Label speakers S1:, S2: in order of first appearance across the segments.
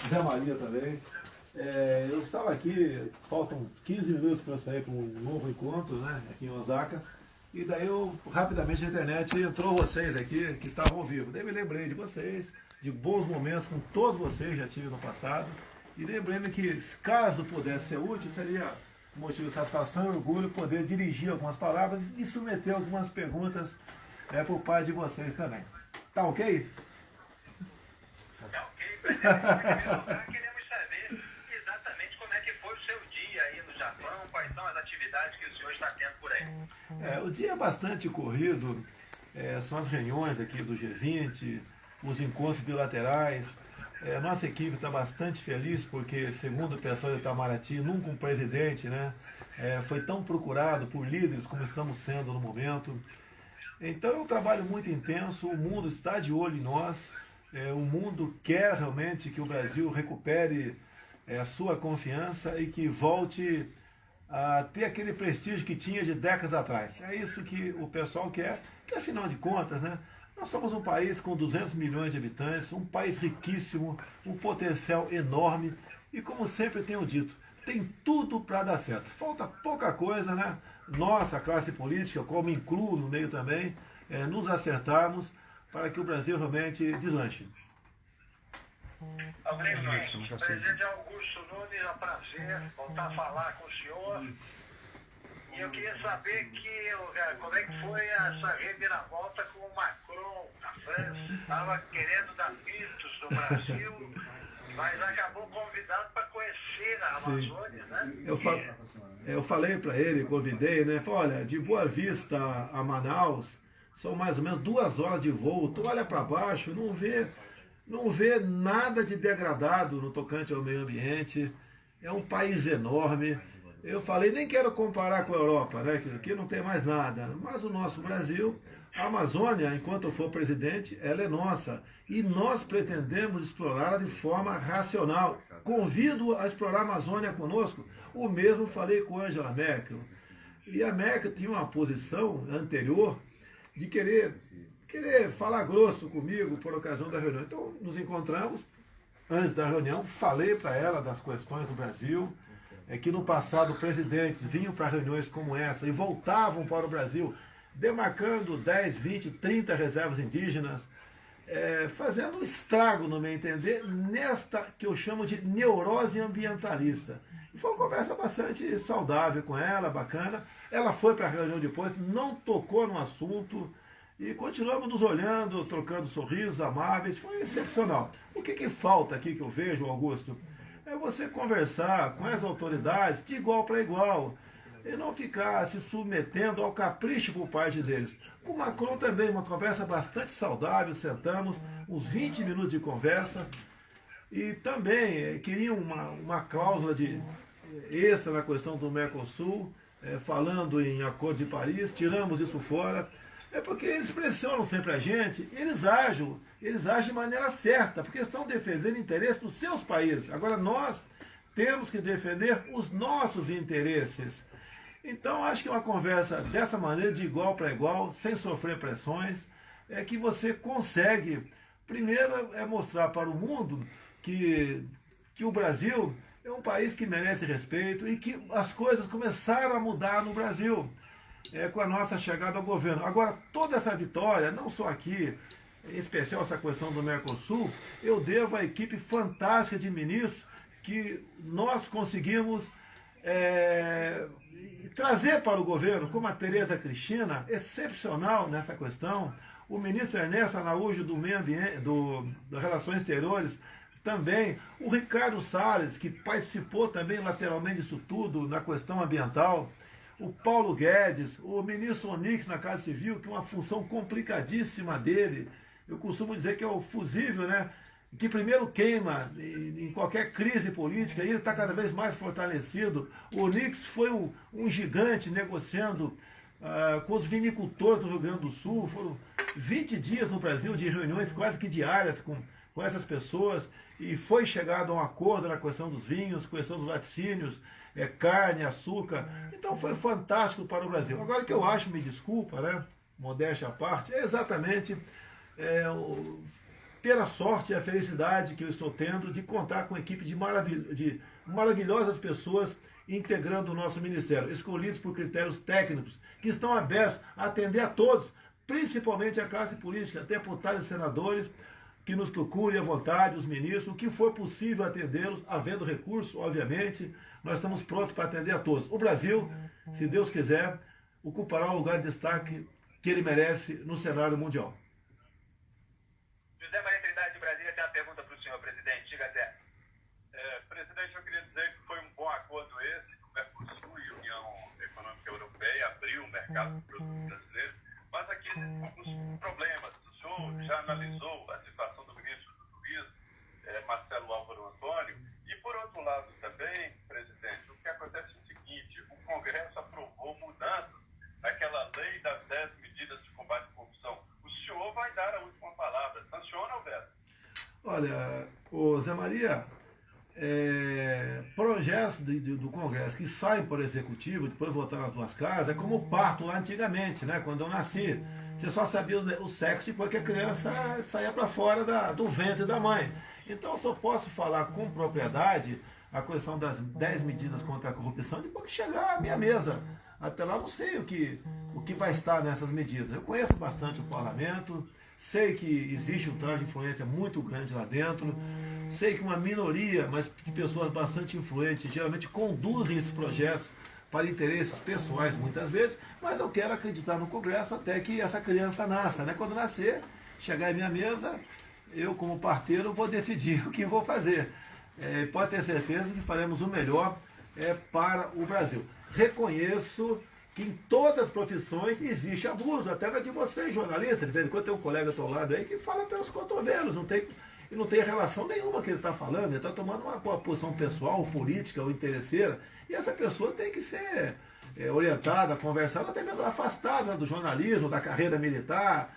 S1: Zé Maria também. Eu estava aqui, faltam 15 minutos para eu sair para um novo encontro, né, aqui em Osaka. E daí rapidamente na internet entrou vocês aqui que estavam ao vivo. Daí me lembrei de vocês, de bons momentos com todos vocês, já tive no passado. E lembrei-me que, caso pudesse ser útil, seria motivo de satisfação e orgulho poder dirigir algumas palavras e submeter algumas perguntas por parte de vocês também. Tá ok?
S2: Tá ok, presidente. Queremos saber exatamente como é que foi o seu dia aí no Japão, quais são as atividades que o senhor está tendo por aí.
S1: O dia é bastante corrido, são as reuniões aqui do G20, os encontros bilaterais. Nossa equipe está bastante feliz porque, segundo o pessoal de Itamaraty, nunca um presidente, né, foi tão procurado por líderes como estamos sendo no momento. Então é um trabalho muito intenso, o mundo está de olho em nós, o mundo quer realmente que o Brasil recupere a sua confiança e que volte a ter aquele prestígio que tinha de décadas atrás. É isso que o pessoal quer, que afinal de contas, né, nós somos um país com 200 milhões de habitantes, um país riquíssimo, um potencial enorme e, como sempre tenho dito, tem tudo para dar certo. Falta pouca coisa, né? Nossa classe política, como incluo no meio também, nos acertarmos para que o Brasil realmente deslanche.
S2: Obrigado. Presidente Augusto Nunes, é um prazer voltar a falar com o senhor. E eu queria saber como é que foi essa reviravolta com o Macron na França. Estava querendo dar mitos do Brasil, mas acabou convidado para conhecer a Amazônia, né?
S1: Eu falei para ele, convidei, né? Falei, olha, de Boa Vista a Manaus, são mais ou menos 2 horas de voo. Tu olha para baixo, não vê nada de degradado no tocante ao meio ambiente. É um país enorme. Eu falei, nem quero comparar com a Europa, né, que aqui não tem mais nada. Mas o nosso Brasil, a Amazônia, enquanto eu for presidente, ela é nossa. E nós pretendemos explorá-la de forma racional. Convido a explorar a Amazônia conosco. O mesmo falei com Angela Merkel. E a Merkel tinha uma posição anterior de querer falar grosso comigo por ocasião da reunião. Então, nos encontramos. Antes da reunião, falei para ela das questões do Brasil, que no passado presidentes vinham para reuniões como essa e voltavam para o Brasil, demarcando 10, 20, 30 reservas indígenas, fazendo um estrago, no meu entender, nesta que eu chamo de neurose ambientalista. E foi uma conversa bastante saudável com ela, bacana. Ela foi para a reunião depois, não tocou no assunto, e continuamos nos olhando, trocando sorrisos amáveis, foi excepcional. O que falta aqui que eu vejo, Augusto, é você conversar com as autoridades de igual para igual, e não ficar se submetendo ao capricho por parte deles. Com o Macron também, uma conversa bastante saudável, sentamos, uns 20 minutos de conversa, e também queriam uma cláusula extra na questão do Mercosul, falando em Acordo de Paris, tiramos isso fora. Porque eles pressionam sempre a gente, eles agem de maneira certa, porque estão defendendo o interesse dos seus países. Agora nós temos que defender os nossos interesses. Então acho que uma conversa dessa maneira, de igual para igual, sem sofrer pressões, é que você consegue, primeiro, mostrar para o mundo que o Brasil é um país que merece respeito e que as coisas começaram a mudar no Brasil. Com a nossa chegada ao governo. Agora, toda essa vitória, não só aqui, em especial essa questão do Mercosul, eu devo à equipe fantástica de ministros que nós conseguimos trazer para o governo, como a Tereza Cristina, excepcional nessa questão, o ministro Ernesto Araújo do Meio Ambiente, das Relações Exteriores, também, o Ricardo Salles, que participou também lateralmente disso tudo, na questão ambiental, o Paulo Guedes, o ministro Onix na Casa Civil, que é uma função complicadíssima dele. Eu costumo dizer que é o fusível, né? Que primeiro queima em qualquer crise política, e ele está cada vez mais fortalecido. O Onix foi um gigante negociando com os vinicultores do Rio Grande do Sul. Foram 20 dias no Brasil de reuniões quase que diárias com essas pessoas, e foi chegado a um acordo na questão dos vinhos, questão dos laticínios, carne, açúcar. Então foi fantástico para o Brasil. Agora o que eu acho, me desculpa, né, modéstia à parte, é exatamente ter a sorte e a felicidade que eu estou tendo de contar com uma equipe de maravilhosas pessoas integrando o nosso ministério, escolhidos por critérios técnicos, que estão abertos a atender a todos, principalmente a classe política, deputados e senadores, que nos procurem à vontade, os ministros, o que for possível atendê-los, havendo recurso, obviamente, nós estamos prontos para atender a todos. O Brasil, se Deus quiser, ocupará o lugar de destaque que ele merece no cenário mundial.
S3: José Maria Trindade de Brasília tem uma pergunta para o senhor, presidente. Diga, Zé.
S4: Presidente, eu queria dizer que foi um bom acordo esse, que o Mercosul e a União Econômica Europeia abriu o mercado para os brasileiros, mas aqui tem alguns problemas. O senhor já analisou a situação do ministro do Turismo, Marcelo Álvaro Antônio, e por outro lado também, presidente, o que acontece é o seguinte: o Congresso aprovou mudanças naquela lei das 10 medidas de combate à corrupção. O senhor vai dar a última palavra. Sanciona ou veto?
S1: Olha, ô Zé Maria, projetos do Congresso que saem por executivo, depois votar nas duas casas, é como o parto lá antigamente, né? Quando eu nasci, você só sabia o sexo depois que a criança saía para fora do ventre da mãe. Então eu só posso falar com propriedade a questão das 10 medidas contra a corrupção depois que chegar à minha mesa. Até lá eu não sei o que vai estar nessas medidas. Eu conheço bastante o parlamento, sei que existe um traje de influência muito grande lá dentro, sei que uma minoria, mas de pessoas bastante influentes, geralmente conduzem esses projetos para interesses pessoais muitas vezes, mas eu quero acreditar no Congresso até que essa criança nasça, né? Quando nascer, chegar em minha mesa, eu como parteiro vou decidir o que vou fazer. Pode ter certeza que faremos o melhor para o Brasil. Reconheço que em todas as profissões existe abuso, até na de vocês, jornalistas. De vez em quando tem um colega ao teu lado aí que fala pelos cotovelos, não tem relação nenhuma que ele está falando, ele está tomando uma posição pessoal, política ou interesseira, e essa pessoa tem que ser orientada, conversada, até mesmo afastada do jornalismo, da carreira militar,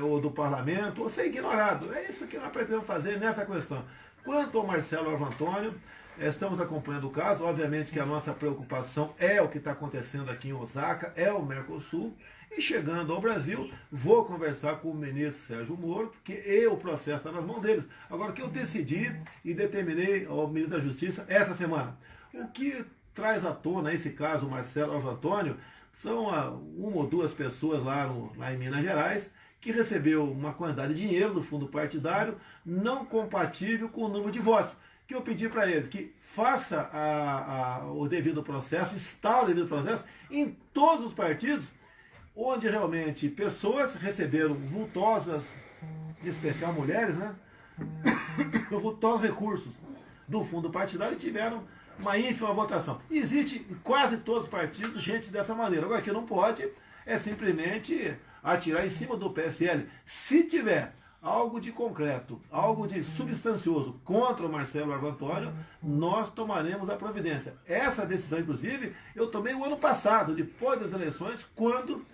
S1: ou do parlamento, ou ser ignorado. É isso que nós pretendemos fazer nessa questão. Quanto ao Marcelo Álvaro Antônio, estamos acompanhando o caso, obviamente que a nossa preocupação é o que está acontecendo aqui em Osaka, é o Mercosul, e chegando ao Brasil, vou conversar com o ministro Sérgio Moro, porque o processo está nas mãos deles. Agora, o que eu decidi e determinei ao ministro da Justiça essa semana, o que traz à tona esse caso, o Marcelo Álvaro Antônio, são uma ou duas pessoas lá em Minas Gerais, que recebeu uma quantidade de dinheiro do fundo partidário não compatível com o número de votos. Que eu pedi para ele que faça o devido processo, instale o devido processo em todos os partidos, onde realmente pessoas receberam vultosas, em especial mulheres, né? Vultosos recursos do fundo partidário e tiveram uma ínfima votação. Existe em quase todos os partidos gente dessa maneira. Agora, o que não pode é simplesmente atirar em cima do PSL. Se tiver algo de concreto, algo de substancioso contra o Marcelo Álvaro Antônio, nós tomaremos a providência. Essa decisão, inclusive, eu tomei o ano passado, depois das eleições, quando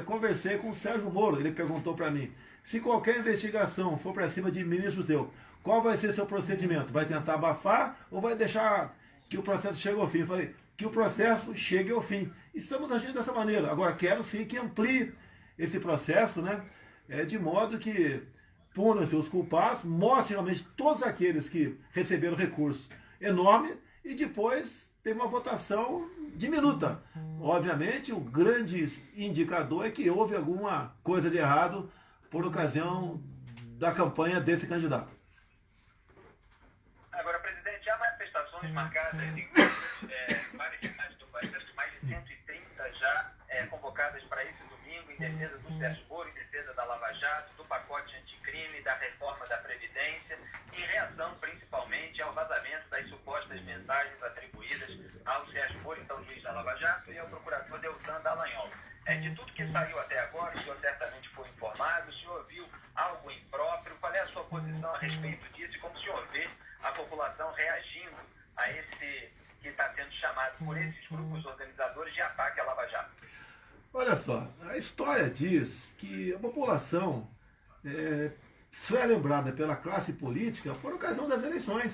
S1: conversei com o Sérgio Moro. Ele perguntou para mim, se qualquer investigação for para cima de ministros teu, qual vai ser seu procedimento? Vai tentar abafar ou vai deixar que o processo chegue ao fim? Eu falei, que o processo chegue ao fim. Estamos agindo dessa maneira. Agora, quero sim que amplie esse processo, né? De modo que punam-se os culpados, mostrem realmente todos aqueles que receberam recurso enorme e depois tem uma votação diminuta. Obviamente, o grande indicador é que houve alguma coisa de errado por ocasião da campanha desse candidato.
S3: Agora, presidente, há manifestações marcadas em várias cidades do país, acho que mais de 130 já convocadas para esse domingo, em defesa do Sérgio Moro, em defesa da Lava Jato, do pacote anticrime, da reforma da Previdência, em reação principalmente ao vazamento das supostas mensagens atribuídas ao Sérgio Moro, então juiz da Lava Jato, e ao procurador Deltan Dallagnol. De tudo que saiu até agora, o senhor certamente foi informado, o senhor viu algo impróprio, qual é a sua posição a respeito disso e como o senhor vê a população reagindo a esse que está sendo chamado por esses grupos organizadores de ataque à Lava Jato?
S1: Olha só, a história diz que a população só é lembrada pela classe política por ocasião das eleições.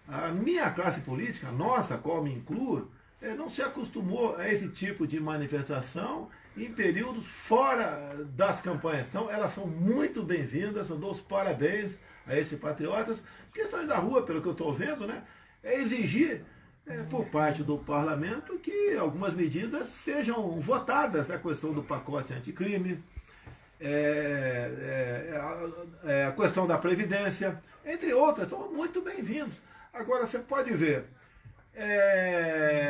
S1: A minha classe política, a nossa, a qual me incluo, não se acostumou a esse tipo de manifestação em períodos fora das campanhas. Então, elas são muito bem-vindas, eu dou os parabéns a esses patriotas. Questões da rua, pelo que eu estou vendo, né, é exigir por parte do parlamento que algumas medidas sejam votadas, a questão do pacote anticrime, a questão da Previdência, entre outras, estão muito bem-vindos. Agora, você pode ver,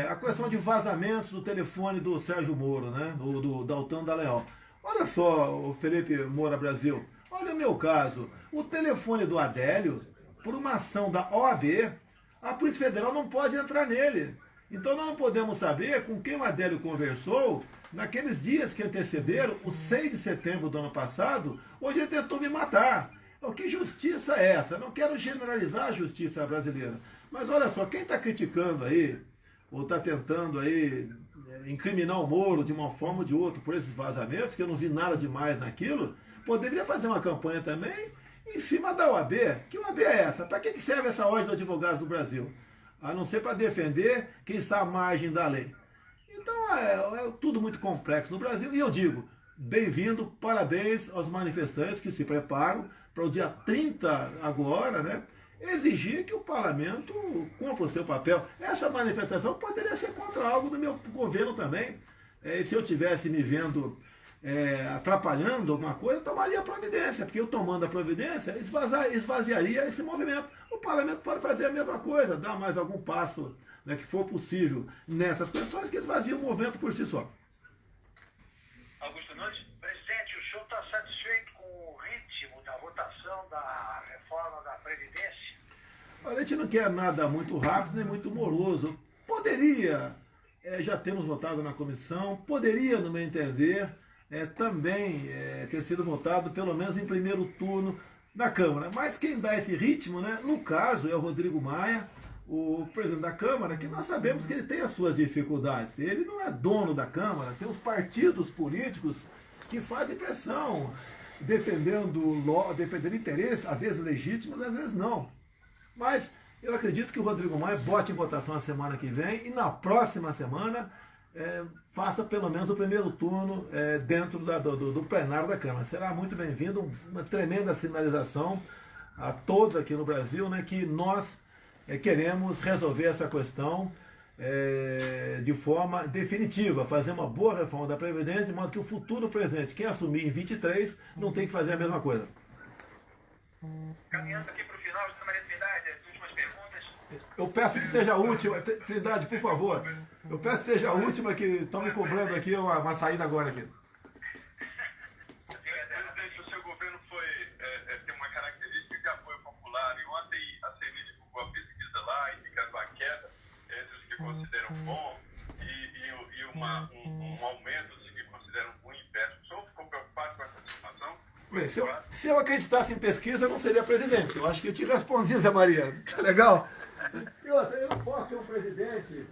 S1: a questão de vazamentos do telefone do Sérgio Moro, né, do Daltão Dallagnol. Olha só, o Felipe Moura Brasil, olha o meu caso, o telefone do Adélio, por uma ação da OAB, a Polícia Federal não pode entrar nele. Então nós não podemos saber com quem o Adélio conversou naqueles dias que antecederam o 6 de setembro do ano passado, onde ele tentou me matar. Que justiça é essa? Não quero generalizar a justiça brasileira. Mas olha só, quem está criticando aí, ou está tentando aí incriminar o Moro de uma forma ou de outra por esses vazamentos, que eu não vi nada demais naquilo, poderia fazer uma campanha também em cima da OAB. Que OAB é essa? Para que serve essa ordem dos advogados do Brasil? A não ser para defender quem está à margem da lei. Então é tudo muito complexo no Brasil. E eu digo, bem-vindo, parabéns aos manifestantes que se preparam para o dia 30 agora, né, exigir que o parlamento cumpra o seu papel. Essa manifestação poderia ser contra algo do meu governo também. Se eu tivesse me vendo atrapalhando alguma coisa, eu tomaria providência, porque eu tomando a providência, esvaziaria esse movimento. O parlamento pode fazer a mesma coisa, dar mais algum passo, né, que for possível nessas questões, que esvazia o movimento por si só.
S3: Augusto Nunes?
S2: Presidente, o senhor está satisfeito com o ritmo da votação da reforma da Previdência?
S1: A gente não quer nada muito rápido nem muito moroso. Poderia, já temos votado na comissão, poderia, no meu entender, também ter sido votado pelo menos em primeiro turno na Câmara. Mas quem dá esse ritmo, né, no caso, é o Rodrigo Maia, o presidente da Câmara, que nós sabemos que ele tem as suas dificuldades. Ele não é dono da Câmara, tem os partidos políticos que fazem pressão, defendendo interesses, às vezes legítimos, às vezes não. Mas eu acredito que o Rodrigo Maia bote em votação a semana que vem e na próxima semana faça pelo menos o primeiro turno dentro do plenário da Câmara. Será muito bem-vindo, uma tremenda sinalização a todos aqui no Brasil, né, que nós queremos resolver essa questão de forma definitiva, fazer uma boa reforma da Previdência, de modo que o futuro presidente, quem assumir em 23, não tem que fazer a mesma coisa.
S3: Caminhando aqui para o final, José Maria Trindade, as últimas perguntas.
S1: Eu peço que seja a última, Trindade, por favor. Eu peço que seja a última, que estão me cobrando aqui uma saída agora aqui.
S4: Presidente, o seu governo tem uma característica de apoio popular. E ontem a CNI divulgou a pesquisa lá, indicando a queda entre os que consideram bom e um aumento dos que consideram ruim e péssimo. O senhor ficou preocupado com essa situação?
S1: Bem, se eu acreditasse em pesquisa, eu não seria presidente. Eu acho que eu te respondi, Zé Maria. Tá legal? Eu não posso ser um presidente